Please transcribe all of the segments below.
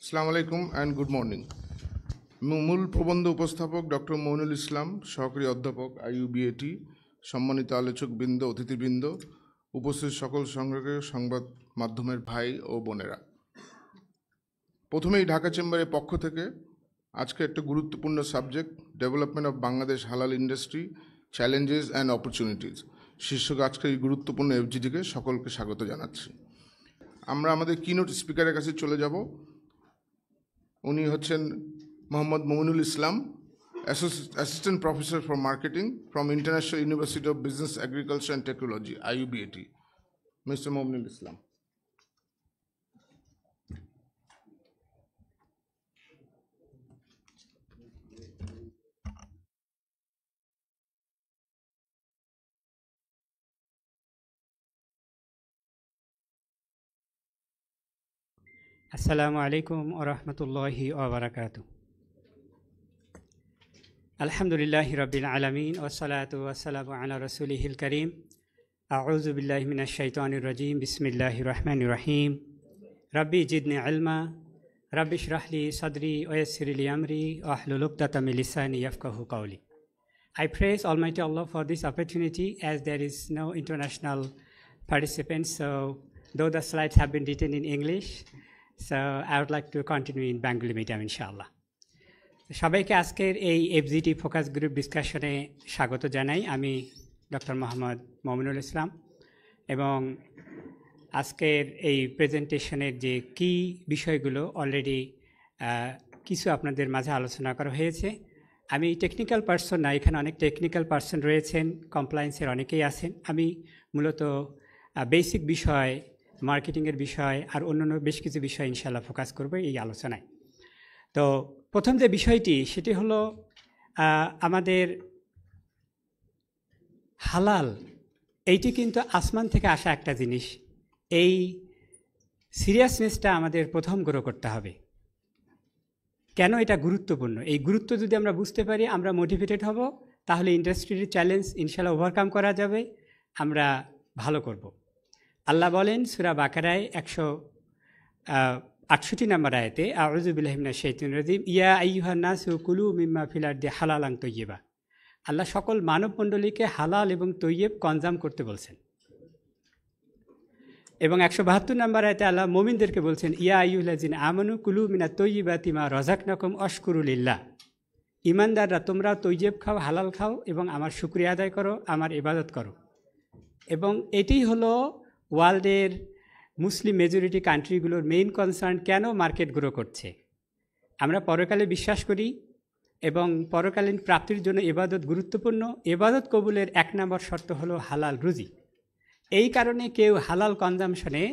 আসসালামু আলাইকুম and good morning. মূল প্রবন্ধ উপস্থাপক ডক্টর মইনুল ইসলাম, সহকারী অধ্যাপক IUBAT, সম্মানিত আলোচকবৃন্দ, অতিথিবৃন্দ, উপস্থিত সকল সংগ্রাহক, সংবাদ মাধ্যমের ভাই ও বোনেরা। প্রথমেই ঢাকা চেম্বারের পক্ষ থেকে আজকে একটা গুরুত্বপূর্ণ সাবজেক্ট, ডেভেলপমেন্ট অফ বাংলাদেশ হালাল ইন্ডাস্ট্রি, চ্যালেঞ্জেস অ্যান্ড অপরচুনিটিস শীর্ষক আজকের এই গুরুত্বপূর্ণ FGDকে সকলকে স্বাগত জানাচ্ছি। আমরা আমাদের কিনোট স্পিকারের কাছে চলে যাব। উনি হচ্ছেন Mohammad Mominul Islam, assistant professor for marketing from international university of business agriculture and technology, IUBAT। Mister Mominul Islam. আসসালামু আলাইকুম ওয়া রাহমাতুল্লাহি ওয়া বারাকাতুহু। আলহামদুলিল্লাহি রাব্বিল আলামিন ওয়াস সালাতু ওয়াস সালামু আলা রাসূলিহিল কারীম। আউযু বিল্লাহি মিনাশ শাইতানির রাজীম। বিসমিল্লাহির রহমানির রহিম। রাব্বি জিদনি ইলমা, রাব্বি ইশরাহ লি সাদরি ওয়া ইয়াসসির লি আমরি ওয়াহলুল উকদাতাম মিন লিসানি ইয়াফকাহু কাওলি। I praise Almighty Allah for this opportunity, as there is no international participants, so though the slides have been written in English, so I would like to continue in Bengali medium, inshallah. সবাইকে আজকের এই FGD focus group ডিসকাশনে স্বাগত জানাই। আমি doctor Mohammad Mominul ইসলাম, এবং আজকের এই প্রেজেন্টেশনের যে কি বিষয়গুলো অলরেডি কিছু আপনাদের মাঝে আলোচনা করা হয়েছে। আমি টেকনিক্যাল পার্সন না, এখানে অনেক টেকনিক্যাল পার্সন রয়েছেন, কমপ্লায়েন্সের অনেকেই আছেন। আমি মূলত বেসিক বিষয়, মার্কেটিংয়ের বিষয় আর অন্যান্য বেশ কিছু বিষয় ইনশাআল্লাহ ফোকাস করব এই আলোচনায়। তো প্রথম যে বিষয়টি, সেটি হলো আমাদের হালাল, এইটি কিন্তু আসমান থেকে আসা একটা জিনিস। এই সিরিয়াসনেসটা আমাদের প্রথম গ্রো করতে হবে। কেন এটা গুরুত্বপূর্ণ? এই গুরুত্ব যদি আমরা বুঝতে পারি, আমরা মোটিভেটেড হব, তাহলে ইন্ডাস্ট্রির চ্যালেঞ্জ ইনশাআল্লাহ ওভারকাম করা যাবে, আমরা ভালো করব। আল্লাহ বলেন সূরা বাকারায় 168 নম্বর আয়াতে, আউযু বিল্লাহি মিনাশ শাইতানির রাজিম, ইয়া আইয়ুহান নাসু কুলু মিম্মা ফিল আরদি হালালান তাইয়্যিবা। আল্লাহ সকল মানবমণ্ডলীকে হালাল এবং তৈয়ব কনজাম করতে বলছেন। এবং 172 নম্বর আয়াতে আল্লাহ মুমিনদেরকে বলছেন, ইয়া আইয়ুহাল্লাযিনা আমানু কুলু মিনাত তাইয়্যিবাতি মা রাযাকনাকুম ওয়াশকুরু লিল্লাহ। ঈমানদাররা, তোমরা তৈয়ব খাও, হালাল খাও এবং আমার শুকরিয়া আদায় করো, আমার ইবাদত করো। এবং এটি হলো ওয়ার্ল্ডের মুসলিম মেজরিটি কান্ট্রিগুলোর মেইন কনসার্ন। কেন মার্কেট গ্রো করছে? আমরা পরকালে বিশ্বাস করি এবং পরকালীন প্রাপ্তির জন্য ইবাদত গুরুত্বপূর্ণ। ইবাদত কবুলের 1 নম্বর শর্ত হলো হালাল রুজি। এই কারণে কেউ হালাল কনজামশনে,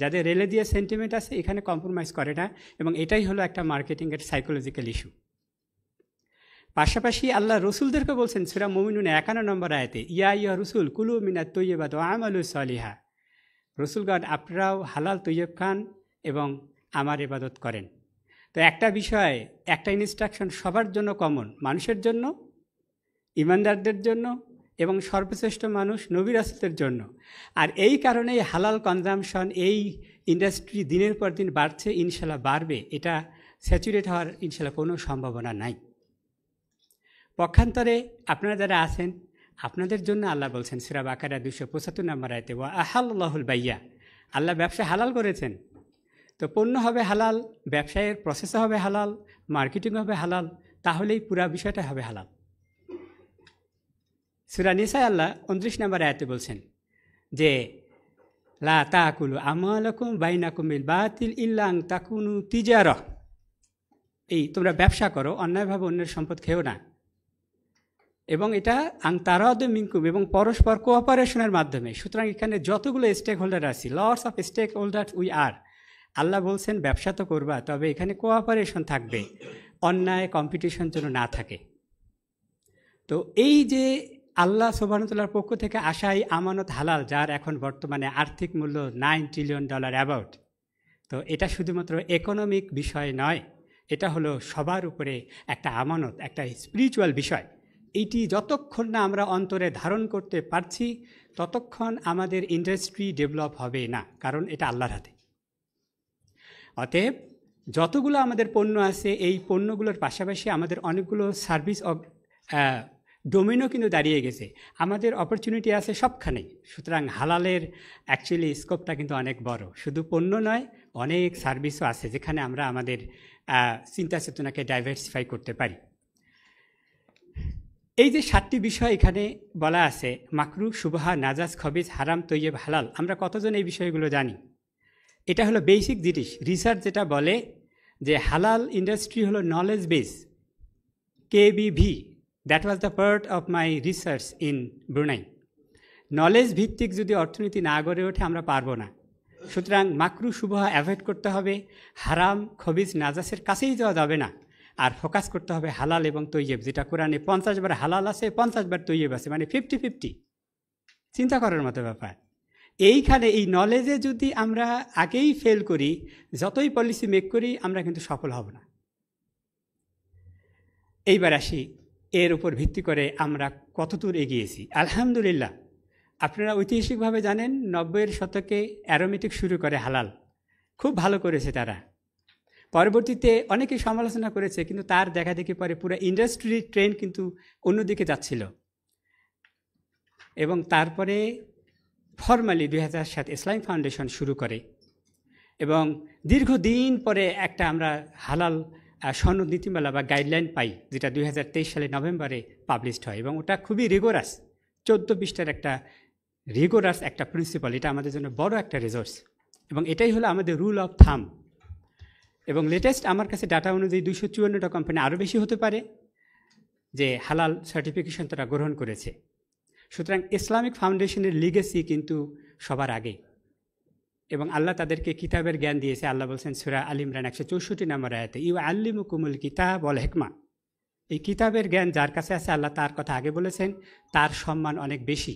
যাদের রেলে দিয়ে সেন্টিমেন্ট আছে, এখানে কম্প্রোমাইজ করে না, এবং এটাই হলো একটা মার্কেটিংয়ের সাইকোলজিক্যাল ইস্যু। পাশাপাশি আল্লাহ রসুলদেরকে বলছেন সূরা মুমিনুনে 51 নম্বর আয়াতে, ইয়া আইয়ুহা রসুল কুলু মিনাত তাইয়্যিবাত ওয়া আমালু সালিহা। রসুলগণ, আপনারাও হালাল তৈয়ব খান এবং আমার ইবাদত করেন। তো একটা বিষয়, একটা ইনস্ট্রাকশন সবার জন্য কমন, মানুষের জন্য, ইমানদারদের জন্য এবং সর্বশ্রেষ্ঠ মানুষ নবী রাসূলদের জন্য। আর এই কারণেই হালাল কনজামশন, এই ইন্ডাস্ট্রি দিনের পর দিন বাড়ছে, ইনশাল্লাহ বাড়বে। এটা স্যাচুরেট হওয়ার ইনশাল্লাহ কোনো সম্ভাবনা নাই। পক্ষান্তরে আপনারা যারা আছেন, আপনাদের জন্য আল্লাহ বলছেন সূরা বাকারা 275 নম্বর আয়াতে, ওয়া আহাল্লাহুল বাইয়া। আল্লাহ ব্যবসা হালাল করেছেন। তো পণ্য হবে হালাল, ব্যবসায়ের প্রসেসও হবে হালাল, মার্কেটিং হবে হালাল, তাহলেই পুরা বিষয়টা হবে হালাল। সূরা নিসায় আল্লাহ 29 নম্বর আয়াতে বলছেন যে, লা তাকুলু আমালাকুম বাইনাকুম বিল বাতিল ইল্লা আন তাকুনু তিজারাহ। এই তোমরা ব্যবসা করো, অন্যায়ভাবে অন্যের সম্পদ খেও না, এবং এটা আংতারাদে মিনকুম, এবং পরস্পর কোঅপারেশনের মাধ্যমে। সুতরাং এখানে যতগুলো স্টেক হোল্ডার আছে, lots of stakeholder we are, আল্লাহ বলছেন ব্যবসা তো করবা, তবে এখানে কোঅপারেশন থাকবে, অন্যায় কম্পিটিশন যেন না থাকে। তো এই যে আল্লাহ সুবহানাহু ওয়া তাআলার পক্ষ থেকে আসা এই আমানত হালাল, যার এখন বর্তমানে আর্থিক মূল্য $9 ট্রিলিয়ন অ্যাবাউট, তো এটা শুধুমাত্র ইকোনমিক বিষয় নয়, এটা হলো সবার উপরে একটা আমানত, একটা স্পিরিচুয়াল বিষয়। এইটি যতক্ষণ না আমরা অন্তরে ধারণ করতে পারছি, ততক্ষণ আমাদের ইন্ডাস্ট্রি ডেভেলপ হবে না, কারণ এটা আল্লাহর হাতে। অতএব যতগুলো আমাদের পণ্য আছে এই পণ্যগুলোর পাশাপাশি আমাদের অনেকগুলো সার্ভিস ডোমেনও কিন্তু দাঁড়িয়ে গেছে। আমাদের অপরচুনিটি আছে সবখানেই। সুতরাং হালালের অ্যাকচুয়ালি স্কোপটা কিন্তু অনেক বড়, শুধু পণ্য নয়, অনেক সার্ভিসও আছে যেখানে আমরা আমাদের চিন্তা চেতনাকে ডাইভার্সিফাই করতে পারি। এই যে 7টি বিষয় এখানে বলা আছে, মাকরু, শুবহা, নাজাস, খবিজ, হারাম, তৈয়ব, হালাল, আমরা কতজন এই বিষয়গুলো জানি? এটা হলো বেসিক জিনিস। রিসার্চ যেটা বলে যে হালাল ইন্ডাস্ট্রি হলো knowledge base, KBV, that was the part of my research in Brunei. Knowledge ভিত্তিক যদি অর্থনীতি না গড়ে ওঠে আমরা পারবো না। সুতরাং মাকরু, শুবহা অ্যাভয়েড করতে হবে, হারাম, খবিজ, নাজাসের কাছেই যাওয়া যাবে না, আর ফোকাস করতে হবে হালাল এবং তৈয়ব, যেটা কোরআনে 50 বার হালাল আছে, 50 বার তৈয়ব আছে, মানে 50-50। চিন্তা করার মতো ব্যাপার। এইখানে এই নলেজে যদি আমরা আগেই ফেল করি, যতই পলিসি মেক করি, আমরা কিন্তু সফল হব না। এইবার আসি এর উপর ভিত্তি করে আমরা কতদূর এগিয়েছি। আলহামদুলিল্লাহ, আপনারা ঐতিহাসিকভাবে জানেন 90-এর শতকে অ্যারোমেটিক শুরু করে হালাল, খুব ভালো করেছে তারা। পরবর্তীতে অনেকে সমালোচনা করেছে, কিন্তু তার দেখা দেখি পরে পুরো ইন্ডাস্ট্রি ট্রেন্ড কিন্তু অন্যদিকে যাচ্ছিল। এবং তারপরে ফর্মালি 2007 ইসলাম ফাউন্ডেশন শুরু করে, এবং দীর্ঘদিন পরে একটা আমরা হালাল সনদ নীতিমালা বা গাইডলাইন পাই, যেটা 2023 সালে নভেম্বরে পাবলিশড হয়, এবং ওটা খুবই রিগোরাস, 14 পৃষ্ঠার একটা রিগোরাস একটা প্রিন্সিপাল। এটা আমাদের জন্য বড় একটা রিসোর্স, এবং এটাই হলো আমাদের রুল অফ থাম। এবং লেটেস্ট আমার কাছে ডাটা অনুযায়ী 254টা কোম্পানি, আরও বেশি হতে পারে, যে হালাল সার্টিফিকেশন তারা গ্রহণ করেছে। সুতরাং ইসলামিক ফাউন্ডেশনের লিগেসি কিন্তু সবার আগে, এবং আল্লাহ তাদেরকে কিতাবের জ্ঞান দিয়েছে। আল্লাহ বলছেন সূরা আল ইমরান 164 নম্বর আয়াতে, ইউআল্লিমুকুমুল কিতাব ওয়াল হিকমা। এই কিতাবের জ্ঞান যার কাছে আছে, আল্লাহ তার কথা আগে বলেছেন, তার সম্মান অনেক বেশি।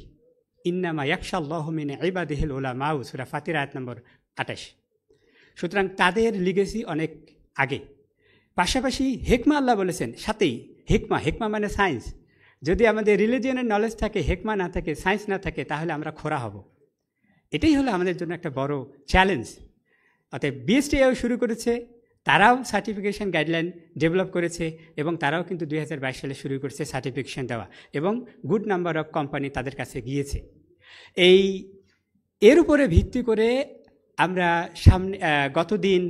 ইন্নামা ইয়াখশাল্লাহু মিন ইবাদিহিল উলামা, সূরা ফাতির আয়াত নম্বর 28। সুতরাং তাদের লিগেসি অনেক আগে। পাশাপাশি হেকমা আল্লাহ বলেছেন সাথেই, হেকমা মানে সায়েন্স। যদি আমাদের রিলিজিয়নের নলেজ থাকে, হেকমা না থাকে, সায়েন্স না থাকে, তাহলে আমরা খোরা হব। এটাই হলো আমাদের জন্য একটা বড় চ্যালেঞ্জ। অতএব বিএসটিআইও শুরু করেছে, তারাও সার্টিফিকেশন গাইডলাইন ডেভেলপ করেছে, এবং তারাও কিন্তু 2022 সালে শুরু করেছে সার্টিফিকেশন দেওয়া, এবং গুড নাম্বার অফ কোম্পানি তাদের কাছে গিয়েছে। এর উপরে ভিত্তি করে আমরা গতদিন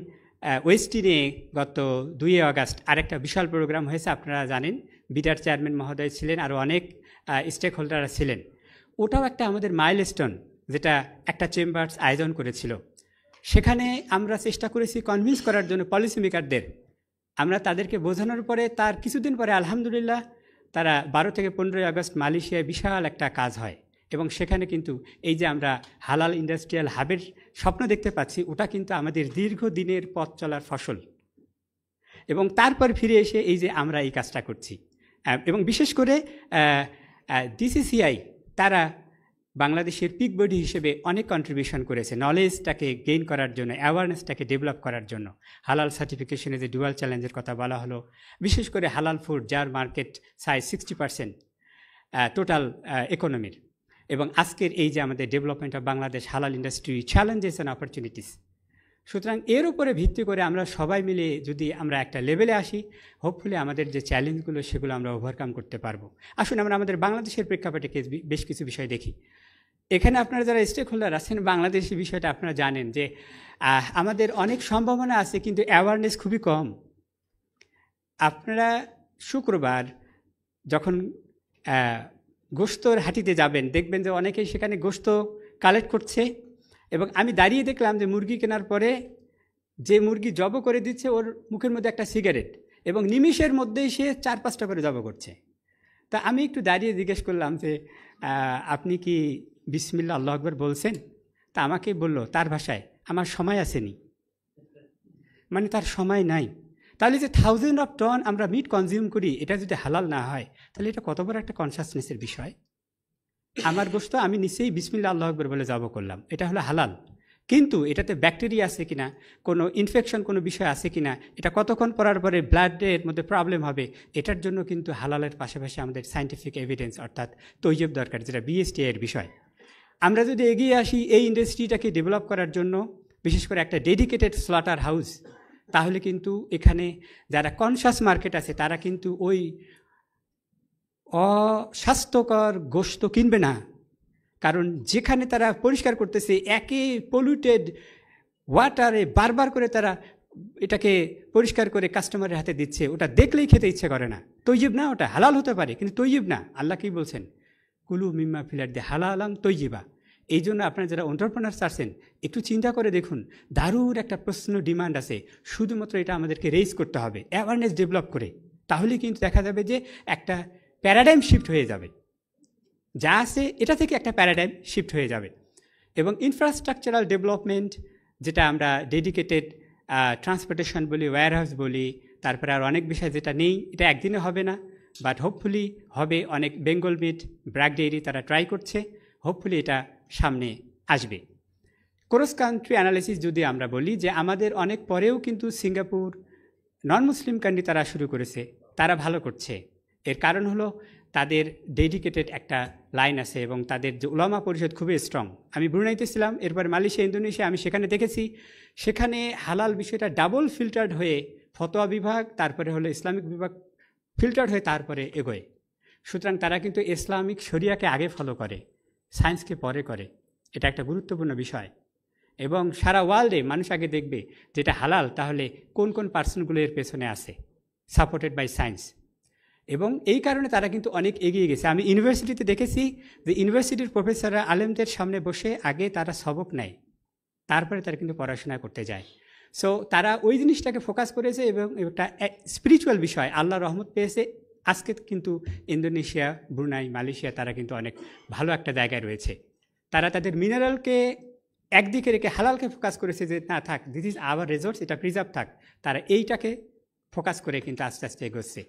ওয়েস্টিনে গত 2 আগস্ট আরেকটা বিশাল প্রোগ্রাম হয়েছে, আপনারা জানেন। বিটার চেয়ারম্যান মহোদয় ছিলেন, আরও অনেক স্টেক হোল্ডাররা ছিলেন। ওটাও একটা আমাদের মাইলস্টোন, যেটা একটা চেম্বার্স আয়োজন করেছিল। সেখানে আমরা চেষ্টা করেছি কনভিন্স করার জন্য পলিসি মেকারদের। আমরা তাদেরকে বোঝানোর পরে তার কিছুদিন পরে আলহামদুলিল্লাহ তারা 12 থেকে 15 আগস্ট মালয়েশিয়ায় বিশাল একটা কাজ হয়, এবং সেখানে কিন্তু এই যে আমরা হালাল ইন্ডাস্ট্রিয়াল হাবের স্বপ্ন দেখতে পাচ্ছি, ওটা কিন্তু আমাদের দীর্ঘদিনের পথ চলার ফসল। এবং তারপর ফিরে এসে এই যে আমরা এই কাজটা করছি, এবং বিশেষ করে DCCI তারা বাংলাদেশের পিক বডি হিসেবে অনেক কন্ট্রিবিউশন করেছে নলেজটাকে গেইন করার জন্য, অ্যাওয়ারনেসটাকে ডেভেলপ করার জন্য। হালাল সার্টিফিকেশনে যে ডুয়াল চ্যালেঞ্জের কথা বলা হলো, বিশেষ করে হালাল ফুড, যার মার্কেট সাইজ 60% টোটাল ইকোনমির, এবং আজকের এই যে আমাদের ডেভেলপমেন্ট অফ বাংলাদেশ হালাল ইন্ডাস্ট্রি চ্যালেঞ্জেস অ্যান্ড অপরচুনিটিস। সুতরাং এর উপরে ভিত্তি করে আমরা সবাই মিলে যদি আমরা একটা লেভেলে আসি, হোপফুলি আমাদের যে চ্যালেঞ্জগুলো সেগুলো আমরা ওভারকাম করতে পারবো। আসুন আমরা আমাদের বাংলাদেশের প্রেক্ষাপটে বেশ কিছু বিষয় দেখি। এখানে আপনারা যারা স্টেক হোল্ডার আছেন, বাংলাদেশি বিষয়টা আপনারা জানেন যে আমাদের অনেক সম্ভাবনা আছে, কিন্তু অ্যাওয়ারনেস খুবই কম। আপনারা শুক্রবার যখন গোশতর হাটিতে যাবেন, দেখবেন যে অনেকেই সেখানে গোশত কালেক্ট করছে, এবং আমি দাঁড়িয়ে দেখলাম যে মুরগি কেনার পরে যে মুরগি জব করে দিচ্ছে, ওর মুখের মধ্যে একটা সিগারেট, এবং নিমিষের মধ্যেই সে 4-5টা করে জব করছে। তা আমি একটু দাঁড়িয়ে জিজ্ঞেস করলাম যে আপনি কি বিসমিল্লাহ আল্লাহু আকবার বলছেন? তা আমাকে বলল তার ভাষায়, আমার সময় আসেনি, মানে তার সময় নাই। তাহলে যে 1000 of টন আমরা মিট কনজিউম করি, এটা যদি হালাল না হয়, তাহলে এটা কত বড় একটা কনসাসনেসের বিষয়। আমার গোশত আমি নিশ্চয়ই বিসমিল্লাহ আল্লাহু আকবার বলে জব করলাম, এটা হলো হালাল, কিন্তু এটাতে ব্যাকটেরিয়া আছে কিনা, কোনো ইনফেকশন কোনো বিষয় আছে কিনা, এটা কতক্ষণ পরার পরে ব্লাডের মধ্যে প্রবলেম হবে, এটার জন্য কিন্তু হালালের পাশাপাশি আমাদের সায়েন্টিফিক এভিডেন্স অর্থাৎ তৈয়ব দরকার, যেটা BSTI এর বিষয়। আমরা যদি এগিয়ে আসি এই ইন্ডাস্ট্রিটাকে ডেভেলপ করার জন্য, বিশেষ করে একটা ডেডিকেটেড স্লটার হাউস তাহলে কিন্তু এখানে যারা কনসাস মার্কেট আছে তারা কিন্তু ওই অস্বাস্থ্যকর গোশত কিনবে না। কারণ যেখানে তারা পরিষ্কার করতেছে একই পলিউটেড ওয়াটারে বারবার করে তারা এটাকে পরিষ্কার করে কাস্টমারের হাতে দিচ্ছে, ওটা দেখলেই খেতে ইচ্ছে করে না। তৈজিব না, ওটা হালাল হতে পারে কিন্তু তৈজিব না। আল্লাহ কি বলছেন? কুলু মিম্মা ফিলার দিয়ে হালালাম তৈজিবা। এই জন্য আপনারা যারা এন্টারপ্রেনার্স আছেন একটু চিন্তা করে দেখুন, দারুণ একটা প্রশ্ন ডিমান্ড আছে, শুধুমাত্র এটা আমাদেরকে রেইজ করতে হবে, অ্যাওয়ারনেস ডেভেলপ করে। তাহলে কিন্তু দেখা যাবে যে একটা প্যারাডাইম শিফট হয়ে যাবে, যা আছে এটা থেকে একটা প্যারাডাইম শিফট হয়ে যাবে। এবং ইনফ্রাস্ট্রাকচারাল ডেভেলপমেন্ট, যেটা আমরা ডেডিকেটেড ট্রান্সপোর্টেশন বলি, ওয়্যারহাউস বলি, তারপরে আর অনেক বিষয় যেটা নেই, এটা একদিনে হবে না, বাট হোপফুলি হবে। অনেক বেঙ্গল মিট, ব্র্যাক ডেইরি তারা ট্রাই করছে, হোপফুলি এটা সামনে আসবে। ক্রস কান্ট্রি অ্যানালিসিস যদি আমরা বলি যে আমাদের অনেক পরেও কিন্তু সিঙ্গাপুর, নন মুসলিম কান্ট্রি তারা শুরু করেছে, তারা ভালো করছে। এর কারণ হলো তাদের ডেডিকেটেড একটা লাইন আছে এবং তাদের যে উলামা পরিষদ খুবই স্ট্রং। আমি ব্রুনাইতে ছিলাম, এরপর মালয়েশিয়া, ইন্দোনেশিয়া, আমি সেখানে দেখেছি সেখানে হালাল বিষয়টা ডাবল ফিল্টার্ড হয়ে ফতোয়া বিভাগ, তারপরে হলো ইসলামিক বিভাগ ফিল্টার্ড হয়ে তারপরে এগোয়। সুতরাং তারা কিন্তু ইসলামিক শরিয়াকে আগে ফলো করে, সায়েন্সকে পরে করে। এটা একটা গুরুত্বপূর্ণ বিষয়। এবং সারা ওয়ার্ল্ডে মানুষ আগে দেখবে যেটা হালাল, তাহলে কোন কোন পার্সনগুলো এর পেছনে আছে, সাপোর্টেড বাই সায়েন্স। এবং এই কারণে তারা কিন্তু অনেক এগিয়ে গেছে। আমি ইউনিভার্সিটিতে দেখেছি যে ইউনিভার্সিটির প্রফেসররা আলেমদের সামনে বসে আগে তারা সবক নেয়, তারপরে তারা কিন্তু পড়াশোনা করতে যায়। সো তারা ওই জিনিসটাকে ফোকাস করেছে এবং একটা স্পিরিচুয়াল বিষয় আল্লাহ রহমত পেয়েছে। আজকে কিন্তু ইন্দোনেশিয়া, ব্রুনাই, মালয়েশিয়া তারা কিন্তু অনেক ভালো একটা জায়গায় রয়েছে। তারা তাদের মিনারেলকে একদিকে রেখে হালালকে ফোকাস করেছে যে না থাক, দিস ইজ আওয়ার রিসোর্স, এটা প্রিজার্ভ থাক। তারা এইটাকে ফোকাস করে কিন্তু আস্তে আস্তে এগোচ্ছে।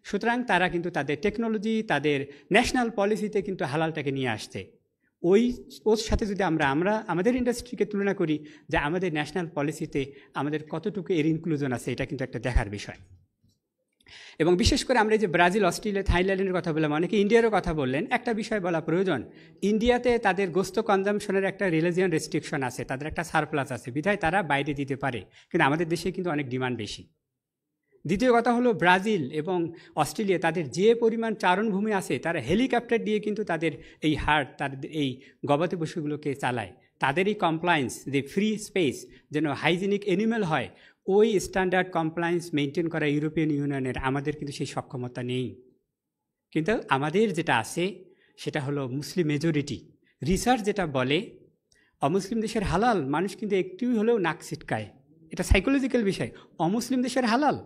সুতরাং তারা কিন্তু তাদের টেকনোলজি, তাদের ন্যাশনাল পলিসিতে কিন্তু হালালটাকে নিয়ে আসছে। ওর সাথে যদি আমরা আমাদের ইন্ডাস্ট্রিকে তুলনা করি যে আমাদের ন্যাশনাল পলিসিতে আমাদের কতটুকু এর ইনক্লুশন আছে, এটা কিন্তু একটা দেখার বিষয়। এবং বিশেষ করে আমরা যে ব্রাজিল, অস্ট্রেলিয়া, থাইল্যান্ডের কথা বললাম, অনেকে ইন্ডিয়ারও কথা বললেন, একটা বিষয় বলা প্রয়োজন। ইন্ডিয়াতে তাদের গোস্ত কনজামশনের একটা রিলিজিয়ান রেস্ট্রিকশন আছে, তাদের একটা সারপ্লাস আছে, বিধায় তারা বাইরে দিতে পারে, কিন্তু আমাদের দেশে কিন্তু অনেক ডিমান্ড বেশি। দ্বিতীয় কথা হলো ব্রাজিল এবং অস্ট্রেলিয়া, তাদের যে পরিমাণ চারণভূমি আছে, তারা হেলিকপ্টার দিয়ে কিন্তু তাদের এই হার্ট, তাদের এই গবাদি পশুগুলোকে চালায়। তাদের এই কমপ্লায়েন্স, যে ফ্রি স্পেস, যেন হাইজিনিক অ্যানিমেল হয়, ওই স্ট্যান্ডার্ড কমপ্লায়েন্স মেনটেন করা ইউরোপিয়ান ইউনিয়নের আমাদের কিন্তু সেই সক্ষমতা নেই। কিন্তু আমাদের যেটা আছে সেটা হলো মুসলিম মেজরিটি। রিসার্চ যেটা বলে অমুসলিম দেশের হালাল, মানুষ কিন্তু একটু হলেও নাক ছিটকায়, এটা সাইকোলজিক্যাল বিষয়। অমুসলিম দেশের হালাল,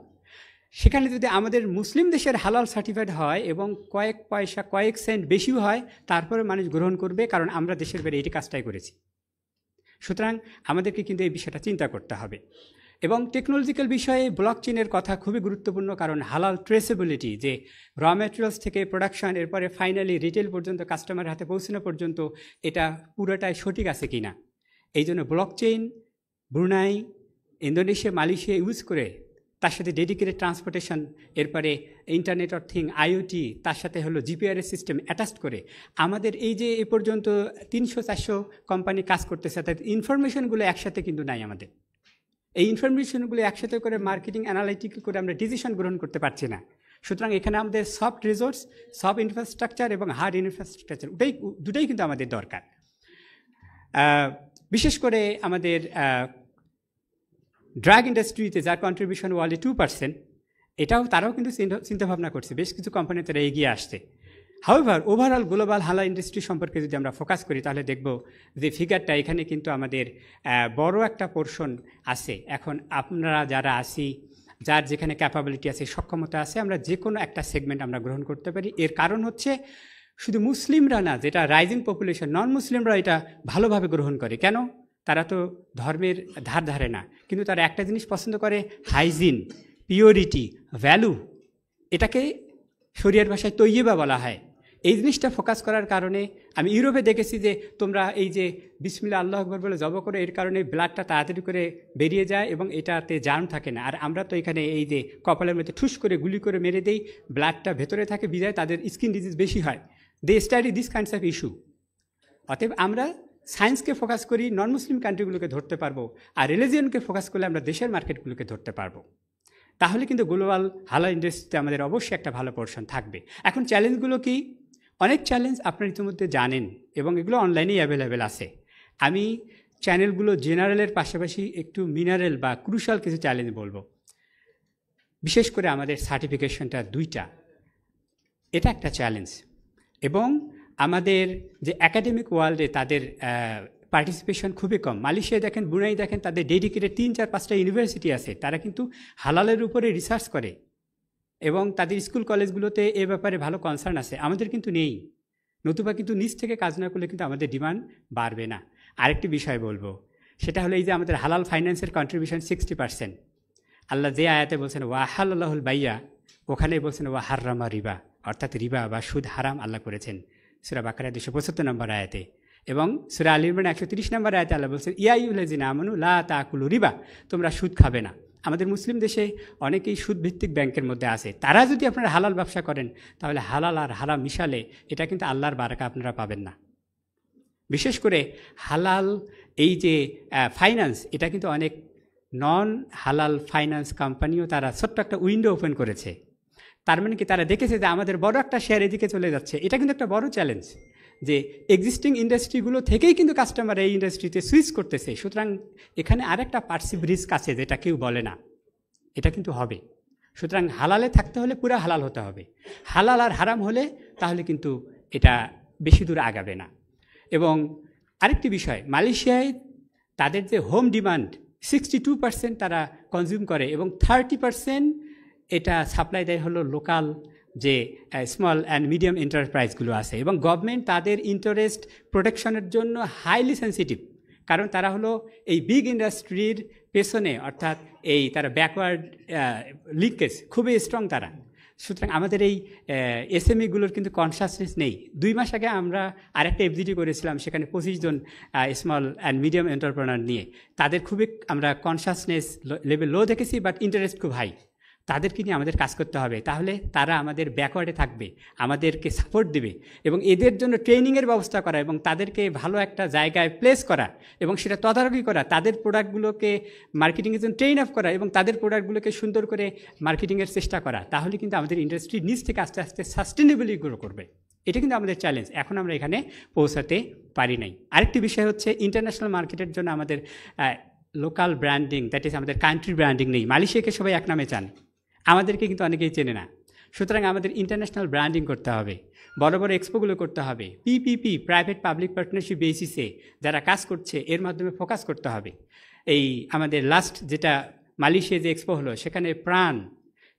সেখানে যদি আমাদের মুসলিম দেশের হালাল সার্টিফাইড হয় এবং কয়েক পয়সা, কয়েক সেন্ট বেশিও হয়, তারপরে মানুষ গ্রহণ করবে, কারণ আমরা দেশের বাইরে এই কাজটাই করেছি। সুতরাং আমাদেরকে কিন্তু এই বিষয়টা চিন্তা করতে হবে। এবং টেকনোলজিক্যাল বিষয়ে ব্লক চেইনের কথা খুবই গুরুত্বপূর্ণ, কারণ হালাল ট্রেসেবিলিটি, যে র ম্যাটেরিয়ালস থেকে প্রোডাকশন, এরপরে ফাইনালি রিটেল পর্যন্ত কাস্টমার হাতে পৌঁছানো পর্যন্ত এটা পুরোটাই সঠিক আছে কি না। এই জন্য block chain Brunei, Indonesia, Malaysia use করে, তার সাথে ডেডিকেটেড ট্রান্সপোর্টেশন, এরপরে ইন্টারনেট অফ থিং, আইওটি, তার সাথে হলো জিপিআরএস সিস্টেম অ্যাটাচড করে আমাদের এই যে এ পর্যন্ত 300-400 কোম্পানি কাজ করতেছে, তাদের ইনফরমেশনগুলো একসাথে কিন্তু নাই আমাদের। এই ইনফরমেশনগুলো একসাথে করে মার্কেটিং অ্যানালাইটিক্যাল করে আমরা ডিসিশন গ্রহণ করতে পারছি না। সুতরাং এখানে আমাদের সফট রিসোর্স, সফট ইনফ্রাস্ট্রাকচার এবং হার্ড ইনফ্রাস্ট্রাকচার দুটোই কিন্তু আমাদের দরকার। বিশেষ করে আমাদের ড্রাগ ইন্ডাস্ট্রিতে যার কন্ট্রিবিউশন ওয়ার্ল্ডে 2%, তারাও কিন্তু চিন্তাভাবনা করছে, বেশ কিছু কোম্পানি তারা এগিয়ে আসছে। হাউএভার ওভারঅল গ্লোবাল হালাল ইন্ডাস্ট্রি সম্পর্কে যদি আমরা ফোকাস করি, তাহলে দেখব যে ফিগারটা এখানে কিন্তু আমাদের বড় একটা পোর্শন আছে। এখন আপনারা যারা আসি, যার যেখানে ক্যাপাবিলিটি আছে, সক্ষমতা আছে, আমরা যে কোনো একটা সেগমেন্ট আমরা গ্রহণ করতে পারি। এর কারণ হচ্ছে শুধু মুসলিমরা না, যেটা রাইজিং পপুলেশন, নন মুসলিমরা এটা ভালোভাবে গ্রহণ করে। কেন? তারা তো ধর্মের ধার ধারে না, কিন্তু তারা একটা জিনিস পছন্দ করে, হাইজিন, পিওরিটি, ভ্যালু। এটাকে শরিয়ার ভাষায় তৈয়বা বলা হয়। এই জিনিসটা ফোকাস করার কারণে আমি ইউরোপে দেখেছি যে তোমরা এই যে বিসমিল্লাহ আল্লাহু আকবার বলে জব করে, এর কারণে ব্লাডটা তাড়াতাড়ি করে বেরিয়ে যায় এবং এটাতে জার্ম থাকে না। আর আমরা তো এখানে এই যে কপালের মধ্যে ঠুস করে গুলি করে মেরে দেই, ব্লাডটা ভেতরে থাকে, বিধায় তাদের স্কিন ডিজিজ বেশি হয়। They study this kinds of issue. অতএব আমরা সায়েন্সকে ফোকাস করি নন মুসলিম কান্ট্রিগুলোকে ধরতে পারবো, আর রিলিজিয়নকে ফোকাস করলে আমরা দেশের মার্কেটগুলোকে ধরতে পারবো। তাহলে কিন্তু গ্লোবাল হালাল ইন্ডাস্ট্রিতে আমাদের অবশ্যই একটা ভালো পোর্শন থাকবে। এখন চ্যালেঞ্জগুলো কি? অনেক চ্যালেঞ্জ আপনারা ইতিমধ্যে জানেন এবং এগুলো অনলাইনেই অ্যাভেলেবেল আছে। আমি চ্যানেলগুলো জেনারেলের পাশাপাশি একটু মিনারেল বা ক্রুশাল কিছু চ্যালেঞ্জ বলবো। বিশেষ করে আমাদের সার্টিফিকেশনটা 2টা, এটা একটা চ্যালেঞ্জ। এবং আমাদের যে একাডেমিক ওয়ার্ল্ডে তাদের পার্টিসিপেশন খুবই কম। মালয়েশিয়ায় দেখেন, ব্রুনাই দেখেন, তাদের ডেডিকেটেড 3-4-5টা ইউনিভার্সিটি আছে, তারা কিন্তু হালালের উপরে রিসার্চ করে এবং তাদের স্কুল কলেজগুলোতে এ ব্যাপারে ভালো কনসার্ন আছে। আমাদের কিন্তু নেই, নতুবা কিন্তু নিজ থেকে কাজ না করলে কিন্তু আমাদের ডিমান্ড বাড়বে না। আরেকটি বিষয় বলবো, সেটা হলো এই যে আমাদের হালাল ফাইন্যান্সের কন্ট্রিবিউশন 60%। আল্লাহ যে আয়াতে বলছেন ওয়াহাল্লাহুল বাইয়া, ওখানেই বলছেন ওয়া হাররামা রিবা, অর্থাৎ রিবা বা সুদ হারাম আল্লাহ করেছেন সূরা বাকারা 275 নম্বর আয়াতে। এবং সূরা আল ইমরান 130 নম্বর আয়াতে আল্লাহ বলছেন ইয়া আইয়ুহাল্লাযিনা আমানু লা তাকুলু রিবা, তোমরা সুদ খাবে না। আমাদের মুসলিম দেশে অনেকেই সুদভিত্তিক ব্যাংকের মধ্যে আছে, তারা যদি আপনারা হালাল ব্যবসা করেন তাহলে হালাল আর হারাম মিশালে এটা কিন্তু আল্লাহর বারাকা আপনারা পাবেন না। বিশেষ করে হালাল এই যে ফাইন্যান্স, এটা কিন্তু অনেক নন হালাল ফাইন্যান্স কোম্পানিও তারা ছোট্ট একটা উইন্ডো ওপেন করেছে। তার মানে কি, তারা দেখেছে যে আমাদের বড় একটা শেয়ার এদিকে চলে যাচ্ছে। এটা কিন্তু একটা বড় চ্যালেঞ্জ যে এক্সিস্টিং ইন্ডাস্ট্রিগুলো থেকেই কিন্তু কাস্টমার এই ইন্ডাস্ট্রিতে সুইচ করতেছে। সুতরাং এখানে আরেকটা পার্সিভ রিস্ক আছে যেটা কেউ বলে না, এটা কিন্তু হবে। সুতরাং হালালে থাকতে হলে পুরা হালাল হতে হবে। হালাল আর হারাম হলে তাহলে কিন্তু এটা বেশি দূর আগাবে না। এবং আরেকটি বিষয়, মালয়েশিয়ায় তাদের যে হোম ডিমান্ড 62% তারা কনজিউম করে এবং 30% এটা সাপ্লাই দেয় হলো লোকাল যে স্মল অ্যান্ড মিডিয়াম এন্টারপ্রাইজগুলো আছে। এবং গভর্নমেন্ট তাদের ইন্টারেস্ট প্রোটেকশনের জন্য হাইলি সেন্সিটিভ, কারণ তারা হলো এই বিগ ইন্ডাস্ট্রির পেছনে, অর্থাৎ এই তারা ব্যাকওয়ার্ড লিঙ্কেজ খুবই স্ট্রং তারা। সুতরাং আমাদের এই এসএমইগুলোর কিন্তু কনসাসনেস নেই। 2 মাস আগে আমরা আরেকটা এফজিডি করেছিলাম, সেখানে 25 জন স্মল অ্যান্ড মিডিয়াম এন্টারপ্রেনার নিয়ে। তাদের খুবই আমরা কনসাসনেস লেভেল লো দেখেছি, বাট ইন্টারেস্ট খুব হাই। তাদেরকে নিয়ে আমাদের কাজ করতে হবে, তাহলে তারা আমাদের ব্যাকওয়ার্ডে থাকবে, আমাদেরকে সাপোর্ট দেবে। এবং এদের জন্য ট্রেনিংয়ের ব্যবস্থা করা এবং তাদেরকে ভালো একটা জায়গায় প্লেস করা এবং সেটা তদারকি করা, তাদের প্রোডাক্টগুলোকে মার্কেটিংয়ের জন্য ট্রেন আপ করা এবং তাদের প্রোডাক্টগুলোকে সুন্দর করে মার্কেটিংয়ের চেষ্টা করা, তাহলে কিন্তু আমাদের ইন্ডাস্ট্রি নিজ থেকে আস্তে আস্তে সাস্টেনেবলি গ্রো করবে। এটা কিন্তু আমাদের চ্যালেঞ্জ, এখন আমরা এখানে পৌঁছাতে পারি নাই। আরেকটি বিষয় হচ্ছে ইন্টারন্যাশনাল মার্কেটের জন্য আমাদের লোকাল ব্র্যান্ডিং, দ্যাট ইজ আমাদের কান্ট্রি ব্র্যান্ডিং নেই। মালয়েশিয়াকে সবাই এক নামে চান, আমাদেরকে কিন্তু অনেকেই চেনে না। সুতরাং আমাদের ইন্টারন্যাশনাল ব্র্যান্ডিং করতে হবে, বড় বড় এক্সপোগুলো করতে হবে, পিপিপি প্রাইভেট পাবলিক পার্টনারশিপ বেসিসে যারা কাজ করছে এর মাধ্যমে ফোকাস করতে হবে। এই আমাদের লাস্ট যেটা মালয়েশিয়া যে এক্সপো হলো, সেখানে প্রাণ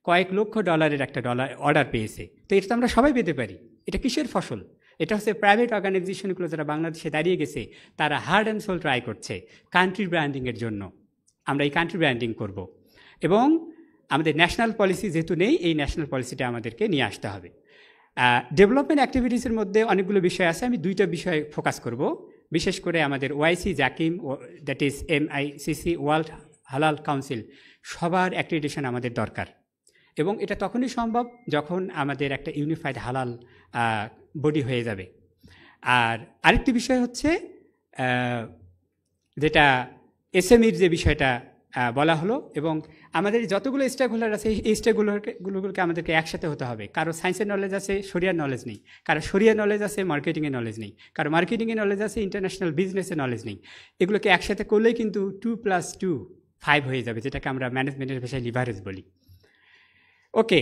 কয়েক লক্ষ ডলারের একটা অর্ডার পেয়েছে। তো এটা তো আমরা সবাই পেতে পারি। এটা কিসের ফসল? এটা হচ্ছে প্রাইভেট অর্গানাইজেশনগুলো যারা বাংলাদেশে দাঁড়িয়ে গেছে, তারা হার্ড অ্যান্ড সোল ট্রাই করছে কান্ট্রি ব্র্যান্ডিংয়ের জন্য। আমরা এই কান্ট্রি ব্র্যান্ডিং করব এবং আমাদের ন্যাশনাল পলিসি যেহেতু নেই, এই ন্যাশনাল পলিসিটা আমাদেরকে নিয়ে আসতে হবে। ডেভেলপমেন্ট অ্যাক্টিভিটিসের মধ্যে অনেকগুলো বিষয় আছে, আমি 2টা বিষয় ফোকাস করব। বিশেষ করে আমাদের OIC JAKIM, that is MICC world halal council, সবার অ্যাক্রিডিটেশন আমাদের দরকার। এবং এটা তখনই সম্ভব যখন আমাদের একটা ইউনিফাইড হালাল বডি হয়ে যাবে। আর আরেকটি বিষয় হচ্ছে যেটা এসএমইর যে বিষয়টা বলা হলো, এবং আমাদের যতগুলো স্টেক হোল্ডার আছে এই স্টেকগুলোকে আমাদেরকে একসাথে হতে হবে। কারো সায়েন্সের নলেজ আছে, শরিয়ার নলেজ নেই; কারো শরিয়ার নলেজ আছে, মার্কেটিংয়ের নলেজ নেই; কারো মার্কেটিংয়ের নলেজ আছে, ইন্টারন্যাশনাল বিজনেসের নলেজ নেই। এগুলোকে একসাথে করলেই কিন্তু 2 + 2 5 হয়ে যাবে, যেটাকে আমরা ম্যানেজমেন্টের ভাষায় লিভারেজ বলি। ওকে,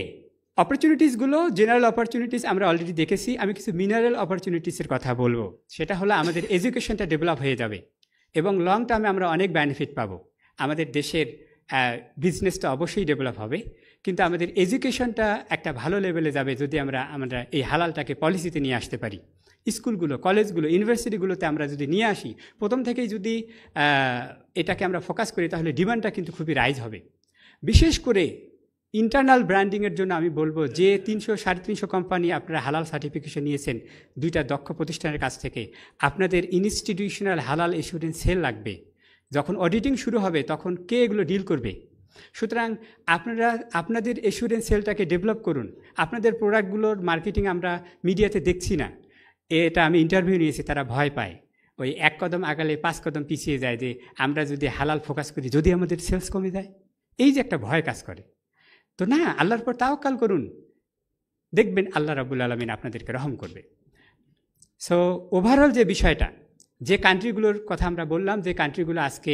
অপরচুনিটিসগুলো জেনারেল অপরচুনিটিস আমরা অলরেডি দেখেছি। আমি কিছু মিনারেল অপরচুনিটিসের কথা বলবো। সেটা হলো আমাদের এডুকেশনটা ডেভেলপ হয়ে যাবে এবং লং টার্মে আমরা অনেক বেনিফিট পাবো। আমাদের দেশের বিজনেসটা অবশ্যই ডেভেলপ হবে, কিন্তু আমাদের এডুকেশনটা একটা ভালো লেভেলে যাবে যদি আমরা এই হালালটাকে পলিসিতে নিয়ে আসতে পারি। স্কুলগুলো, কলেজগুলো, ইউনিভার্সিটিগুলোতে আমরা যদি নিয়ে আসি, প্রথম থেকেই যদি এটাকে আমরা ফোকাস করি, তাহলে ডিমান্ডটা কিন্তু খুবই রাইজ হবে। বিশেষ করে ইন্টারনাল ব্র্যান্ডিংয়ের জন্য আমি বলবো যে 300-350 কোম্পানি আপনারা হালাল সার্টিফিকেশন নিয়েছেন 2টা দক্ষ প্রতিষ্ঠানের কাছ থেকে, আপনাদের ইনস্টিটিউশনাল হালাল এস্যুরেন্স সেল লাগবে। যখন অডিটিং শুরু হবে তখন কে এগুলো ডিল করবে? সুতরাং আপনারা আপনাদের এস্যুরেন্স সেলটাকে ডেভেলপ করুন। আপনাদের প্রোডাক্টগুলোর মার্কেটিং আমরা মিডিয়াতে দেখছি না, এটা আমি ইন্টারভিউ নিয়েছি, তারা ভয় পায়। ওই এক কদম আগালে 5 কদম পিছিয়ে যায়, যে আমরা যদি হালাল ফোকাস করি যদি আমাদের সেলস কমে যায়, এই যে একটা ভয় কাজ করে। তো না, আল্লাহর পর তাওয়াক্কাল করুন, দেখবেন আল্লাহ রাব্বুল আলামিন আপনাদেরকে রহম করবে। সো ওভারঅল যে বিষয়টা, যে কান্ট্রিগুলোর কথা আমরা বললাম, যে কান্ট্রিগুলো আজকে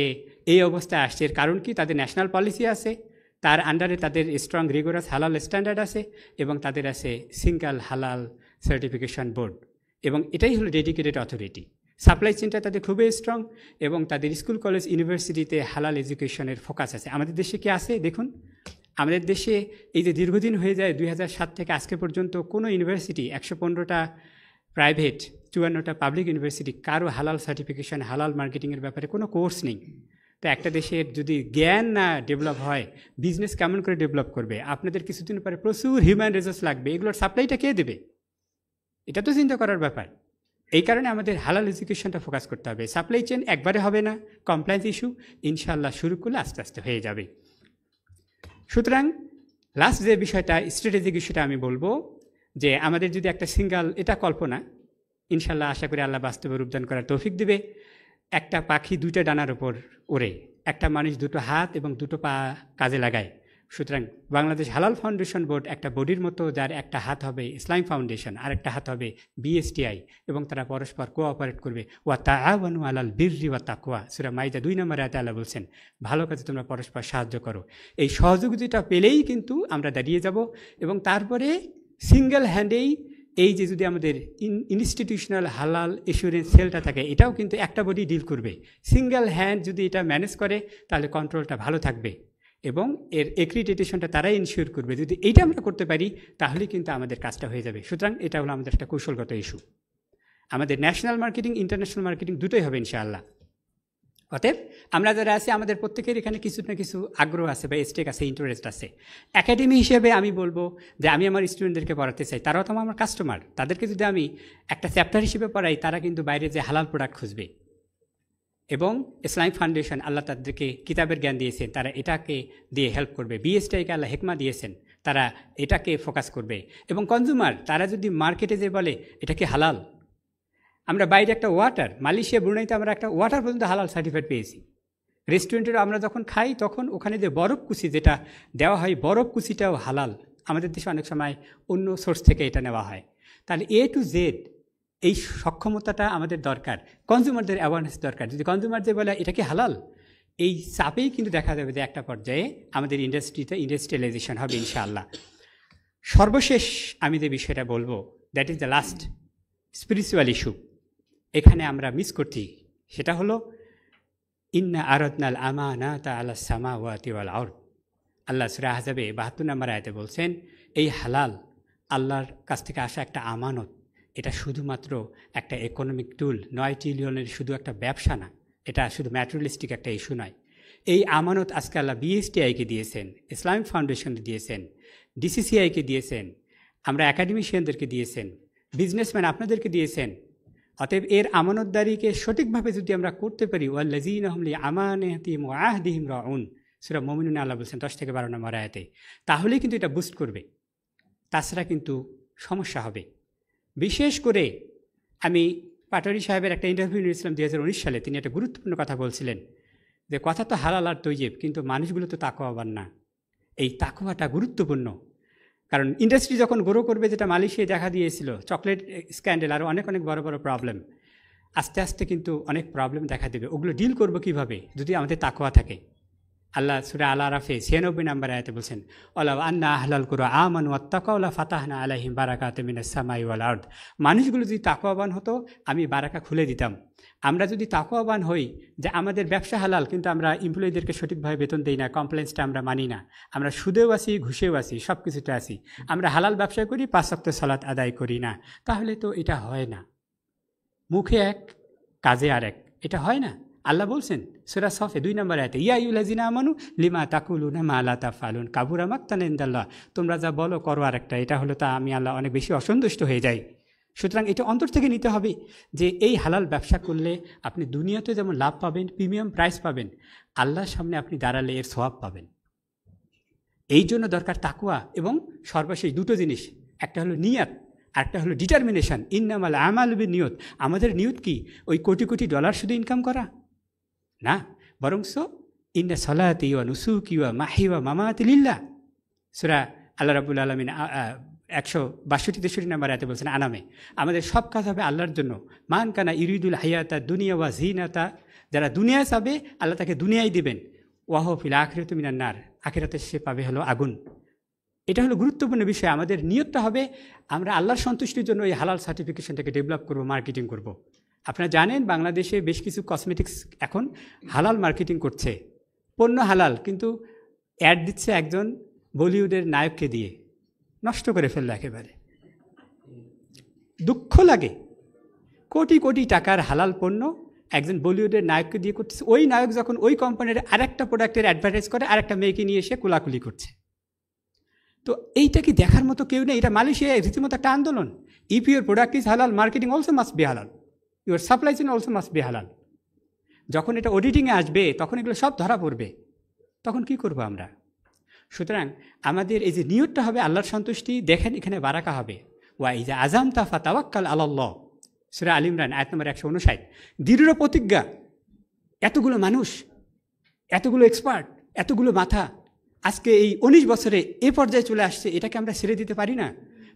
এই অবস্থায় আসছে, এর কারণ কি? তাদের ন্যাশনাল পলিসি আছে, তার আন্ডারে তাদের স্ট্রং রিগোরাস হালাল স্ট্যান্ডার্ড আছে, এবং তাদের আছে সিঙ্গেল হালাল সার্টিফিকেশন বোর্ড, এবং এটাই হলো ডেডিকেটেড অথরিটি। সাপ্লাই চেনটা তাদের খুবই স্ট্রং, এবং তাদের স্কুল কলেজ ইউনিভার্সিটিতে হালাল এডুকেশনের ফোকাস আছে। আমাদের দেশে কি আছে দেখুন, আমাদের দেশে এই যে দীর্ঘদিন হয়ে যায় 2007 থেকে আজকে পর্যন্ত কোনো ইউনিভার্সিটি, 115টা প্রাইভেট, 54টা পাবলিক ইউনিভার্সিটি, কারো হালাল সার্টিফিকেশন, হালাল মার্কেটিংয়ের ব্যাপারে কোনো কোর্স নেই। তো একটা দেশের যদি জ্ঞান না ডেভেলপ হয়, বিজনেস কেমন করে ডেভেলপ করবে? আপনাদের কিছুদিন পরে প্রচুর হিউম্যান রিসোর্স লাগবে, এগুলোর সাপ্লাইটা কে দেবে? এটা তো চিন্তা করার ব্যাপার। এই কারণে আমাদের হালাল এডুকেশনটা ফোকাস করতে হবে। সাপ্লাই চেন একবারে হবে না, কমপ্লায়েন্স ইস্যু ইনশাআল্লাহ শুরু করলে আস্তে আস্তে হয়ে যাবে। সুতরাং লাস্ট যে বিষয়টা, স্ট্র্যাটেজিক ইস্যুটা আমি বলবো, যে আমাদের যদি একটা সিঙ্গেল, এটা কল্পনা, ইনশাল্লাহ আশা করি আল্লাহ বাস্তবে রূপদান করার তৌফিক দিবে, একটা পাখি 2টা ডানার ওপর ওড়ে, একটা মানুষ 2টো হাত এবং 2টো পা কাজে লাগায়। সুতরাং বাংলাদেশ হালাল ফাউন্ডেশন বোর্ড একটা বডির মতো, যার একটা হাত হবে ইসলাম ফাউন্ডেশন, আর একটা হাত হবে বিএসটিআই, এবং তারা পরস্পর কোঅপারেট করবে। ওয়া তাআওয়ানু আলাল বিররি ওয়া তাকওয়া, সূরা মাইদা 2 নম্বর আয়াতে আল্লাহ বলছেন, ভালো কাজে তোমরা পরস্পর সাহায্য করো। এই সহযোগিতা পেলেই কিন্তু আমরা দাঁড়িয়ে যাব, এবং তারপরে সিঙ্গেল হ্যান্ডেই এই যে যদি আমাদের ইনস্টিটিউশনাল হালাল এসুরেন্স সেলটা থাকে, এটাও কিন্তু একটা বডি ডিল করবে। সিঙ্গেল হ্যান্ড যদি এটা ম্যানেজ করে, তাহলে কন্ট্রোলটা ভালো থাকবে, এবং এর এক্রিডিটেশনটা তারাই ইনশিওর করবে। যদি এইটা আমরা করতে পারি, তাহলে কিন্তু আমাদের কাজটা হয়ে যাবে। সুতরাং এটা হলো আমাদের একটা কৌশলগত ইস্যু। আমাদের ন্যাশনাল মার্কেটিং, ইন্টারন্যাশনাল মার্কেটিং দুটোই হবে ইনশাআল্লাহ। অতএব আমরা যারা আছি, আমাদের প্রত্যেকের এখানে কিছু না কিছু আগ্রহ আছে বা স্টেক আছে, ইন্টারেস্ট আছে। একাডেমি হিসেবে আমি বলবো যে আমি আমার স্টুডেন্টদেরকে পড়াতে চাই, তারাও তো আমার কাস্টমার। তাদেরকে যদি আমি একটা চ্যাপ্টার হিসেবে পড়াই, তারা কিন্তু বাইরে যে হালাল প্রোডাক্ট খুঁজবে। এবং ইসলামিক ফাউন্ডেশন, আল্লাহ তাদেরকে কিতাবের জ্ঞান দিয়েছেন, তারা এটাকে দিয়ে হেল্প করবে। বিএসটিআইকে আল্লাহ হেকমা দিয়েছেন, তারা এটাকে ফোকাস করবে। এবং কনজিউমার, তারা যদি মার্কেটে যে বলে এটা কি হালাল, আমরা বাইরে একটা ওয়াটার, মালয়েশিয়া ব্রুনাইতে আমরা একটা ওয়াটার পর্যন্ত হালাল সার্টিফিকেট পেয়েছি। রেস্টুরেন্টের আমরা যখন খাই, তখন ওখানে যে বরফ কুচি যেটা দেওয়া হয়, বরফ কুচিটাও হালাল। আমাদের দেশে অনেক সময় অন্য সোর্স থেকে এটা নেওয়া হয়। তাহলে এ টু জেড এই সক্ষমতাটা আমাদের দরকার, কনজিউমারদের অ্যাওয়ারনেস দরকার। যদি কনজিউমার যে বলে এটা কি হালাল, এই চাপেই কিন্তু দেখা যাবে যে একটা পর্যায়ে আমাদের ইন্ডাস্ট্রিতে ইন্ডাস্ট্রিয়ালাইজেশন হবে ইনশাআল্লাহ। সর্বশেষ আমি যে বিষয়টা বলবো, that is the last spiritual issue, এখানে আমরা মিস করছি, সেটা হলো ইন্না আরাদনাল আমানাতা আলাস সামাওয়াতি ওয়াল আরদ। আল্লাহ সূরা আহজাবে 72 নম্বর আয়াতে বলছেন, এই হালাল আল্লাহর কাছ থেকে আসা একটা আমানত। এটা শুধুমাত্র একটা ইকোনমিক টুল, 9 ট্রিলিয়নের শুধু একটা ব্যবসা না, এটা শুধু ম্যাটেরিয়ালিস্টিক একটা ইস্যু নয়। এই আমানত আজকে আল্লাহ বিএসটিআইকে দিয়েছেন, ইসলামিক ফাউন্ডেশনকে দিয়েছেন, ডিসিসিআইকে দিয়েছেন, আমরা একাডেমিশিয়ানদেরকে দিয়েছেন, বিজনেসম্যান আপনাদেরকে দিয়েছেন। অতএব এর আমানতদারিকে সঠিকভাবে যদি আমরা করতে পারি, ওয়াল্লাযীনা হুম লিআমানাতিহিম ওয়া আহদিহিম রাউন, সূরা মুমিনুন আল্লাহ বলছেন 10 থেকে 12 নম্বর আয়াতে, তাহলেই কিন্তু এটা বুস্ট করবে, তাছাড়া কিন্তু সমস্যা হবে। বিশেষ করে আমি পাটোয়ারি সাহেবের একটা ইন্টারভিউ নিয়েছিলাম 2019 সালে, তিনি একটা গুরুত্বপূর্ণ কথা বলছিলেন, যে কথা তো হালাল আর তৈয়ব, কিন্তু মানুষগুলো তো তাকওয়াবান না। এই তাকওয়াটা গুরুত্বপূর্ণ, কারণ ইন্ডাস্ট্রি যখন গ্রো করবে, যেটা মালয়েশিয়ায় দেখা দিয়েছিল, চকলেট স্ক্যান্ডেল, আরও অনেক অনেক বড় বড় প্রবলেম, আস্তে আস্তে কিন্তু অনেক প্রবলেম দেখা দেবে। ওগুলো ডিল করবো কীভাবে, যদি আমাদের তাকওয়া থাকে। আল্লাহ সূরা আল আরাফে 96 নম্বর আয়াতে বলছেন, ওয়ালাউ আন্না আহলাল কুরআ আমানু ওয়াত্তাকাউ লাফাতাহনা আলাইহিম বারাকাতিম মিনাস সামাই ওয়াল আরদ। মানুষগুলো যদি তাকওয়াবান হতো, আমি বারাকা খুলে দিতাম। আমরা যদি তাকওয়াবান হই, যে আমাদের ব্যবসা হালাল, কিন্তু আমরা এমপ্লয়ীদেরকে সঠিকভাবে বেতন দিই না, কমপ্লেন্সটা আমরা মানি না, আমরা সুদেও আছি, ঘুষেও আছি, সব কিছুতে আছি, আমরা হালাল ব্যবসা করি, 5 ওয়াক্ত সালাত আদায় করি না, তাহলে তো এটা হয় না। মুখে এক, কাজে আর এক, এটা হয় না। আল্লাহ বলছেন সূরা সফে 2 নম্বর আয়াতে, ইয়া আইয়ুহাল্লাযীনা আমানু লিমা তাকুলুনা মা লা তাফআলুন কাবুরা মাকতান ইনদাল্লাহ। তোমরা যা বলো করো আরেকটা, এটা হলো তা আমি আল্লাহ অনেক বেশি অসন্তুষ্ট হয়ে যাই। সুতরাং এটা অন্তর থেকে নিতে হবে, যে এই হালাল ব্যবসা করলে আপনি দুনিয়াতে যেমন লাভ পাবেন, প্রিমিয়াম প্রাইস পাবেন, আল্লাহর সামনে আপনি দাঁড়ালে এর সওয়াব পাবেন। এই জন্য দরকার তাকওয়া, এবং সর্বশেষ 2টো জিনিস, একটা হলো নিয়াত, আরেকটা হলো ডিটারমিনেশন, ইন্নামাল আমাল বিনিয়ত। আমাদের নিয়ত কি ওই কোটি কোটি ডলার শুধু ইনকাম করা না, বরংস ইন্না সলাতি ওয়া নুসুকি ওয়া মাহি ওয়া মামাতি লিল্লাহ। সূরা আল্লাহ রাব্বুল আলামিন 162-63 নম্বর আয়াতে বলছেন আনামে, আমাদের সব কাজ হবে আল্লাহর জন্য। মান কানা ইরিদুল হায়াতা দুনিয়া ওয়া জিনাতা, যারা দুনিয়া চাবে আল্লাহ তাকে দুনিয়াই দিবেন। ওয়াহ ফিল আখিরাতি মিনান নার, আখিরাতে সে পাবে হলো আগুন। এটা হলো গুরুত্বপূর্ণ বিষয়। আমাদের নিয়তটা হবে আমরা আল্লাহর সন্তুষ্টির জন্য এই হালাল সার্টিফিকেশনটাকে ডেভেলপ করব, মার্কেটিং করব। আপনারা জানেন বাংলাদেশে বেশ কিছু কসমেটিক্স এখন হালাল মার্কেটিং করছে, পণ্য হালাল, কিন্তু অ্যাড দিচ্ছে একজন বলিউডের নায়ককে দিয়ে, নষ্ট করে ফেললো একেবারে। দুঃখ লাগে, কোটি কোটি টাকার হালাল পণ্য একজন বলিউডের নায়ককে দিয়ে করতেছে। ওই নায়ক যখন ওই কোম্পানির আরেকটা প্রোডাক্টের অ্যাডভার্টাইজ করে আরেকটা মেয়েকে নিয়ে এসে কোলাকুলি করছে। তো এইটা কি দেখার মতো কেউ নেই? এটা মালয়েশিয়ায় রীতিমতো একটা আন্দোলন। ইফ ইউর প্রোডাক্ট ইজ হালাল, মার্কেটিং অলসো মাস্ট বি হালাল, your supply chain also must be হালাল। যখন এটা অডিটিংয়ে আসবে তখন এগুলো সব ধরা পড়বে, তখন কি করব আমরা? সুতরাং আমাদের এই যে নিয়তটা হবে আল্লাহর সন্তুষ্টি। দেখেন এখানে বারাকা হবে, ওয়া ইজা আযামতা ফাতাওয়াক্কাল আলাল্লাহ, সূরা আল ইমরান আয়াত নম্বর 159। দৃঢ় প্রতিজ্ঞা। এতগুলো মানুষ, এতগুলো এক্সপার্ট, এতগুলো মাথা আজকে এই 19 বছরে এ পর্যায়ে চলে আসছে, এটাকে আমরা ছেড়ে দিতে পারি না।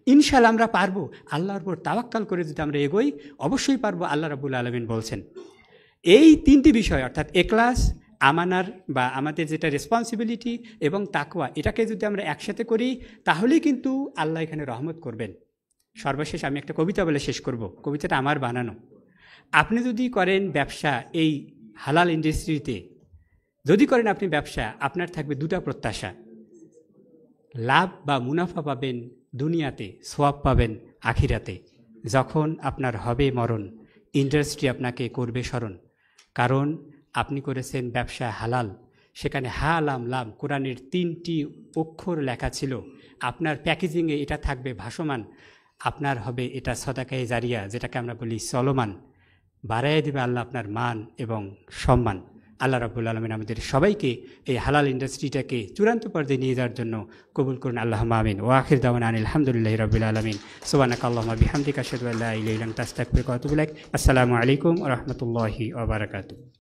ইনশাআল্লাহ আমরা পারবো। আল্লাহর উপর তাওয়াক্কাল করে যদি আমরা এগোই অবশ্যই পারবো। আল্লাহ রাব্বুল আলামিন বলছেন এই 3টি বিষয়, অর্থাৎ এখলাস, আমানার বা আমাদের যেটা রেসপন্সিবিলিটি এবং তাকওয়া, এটাকে যদি আমরা একসাথে করি তাহলেই কিন্তু আল্লাহ এখানে রহমত করবেন। সর্বশেষ আমি একটা কবিতা বলে শেষ করব, কবিতাটা আমার বানানো। আপনি যদি করেন ব্যবসা এই হালাল ইন্ডাস্ট্রিতে, যদি করেন আপনি ব্যবসা, আপনার থাকবে 2টা প্রত্যাশা। লাভ বা মুনাফা পাবেন দুনিয়াতে, সোয়াব পাবেন আখিরাতে। যখন আপনার হবে মরণ, ইন্ডাস্ট্রি আপনাকে করবে স্মরণ। কারণ আপনি করেছেন ব্যবসা হালাল, সেখানে হা লাম লাম কোরআনের 3টি অক্ষর লেখা ছিল। আপনার প্যাকেজিংয়ে এটা থাকবে ভাসমান, আপনার হবে এটা সদাকায়ে জারিয়া, যেটাকে আমরা বলি চলমান। বাড়াইয়ে দেবে আল্লাহ আপনার মান এবং সম্মান। আল্লাহ রাব্বুল আলামিন আমাদের সবাইকে এই হালাল ইন্ডাস্ট্রিটাকে চূড়ান্ত পর্যায়ে নিয়ে যাওয়ার জন্য কবুল করুন। আল্লাহুম্মা আমিন। ওয়া আখির দাওয়ানা আনিল হামদুলিল্লাহি রাব্বিল আলামিন। সুবহানাকাল্লাহুম্মা বিহামদিকা আশহাদু আল্লা ইলাহা ইল্লা আনতা আস্তাগফিরুকা ওয়া আতুবু ইলাইক। আসসালামু আলাইকুম ওয়া রাহমাতুল্লাহি ওয়া বারাকাতুহু।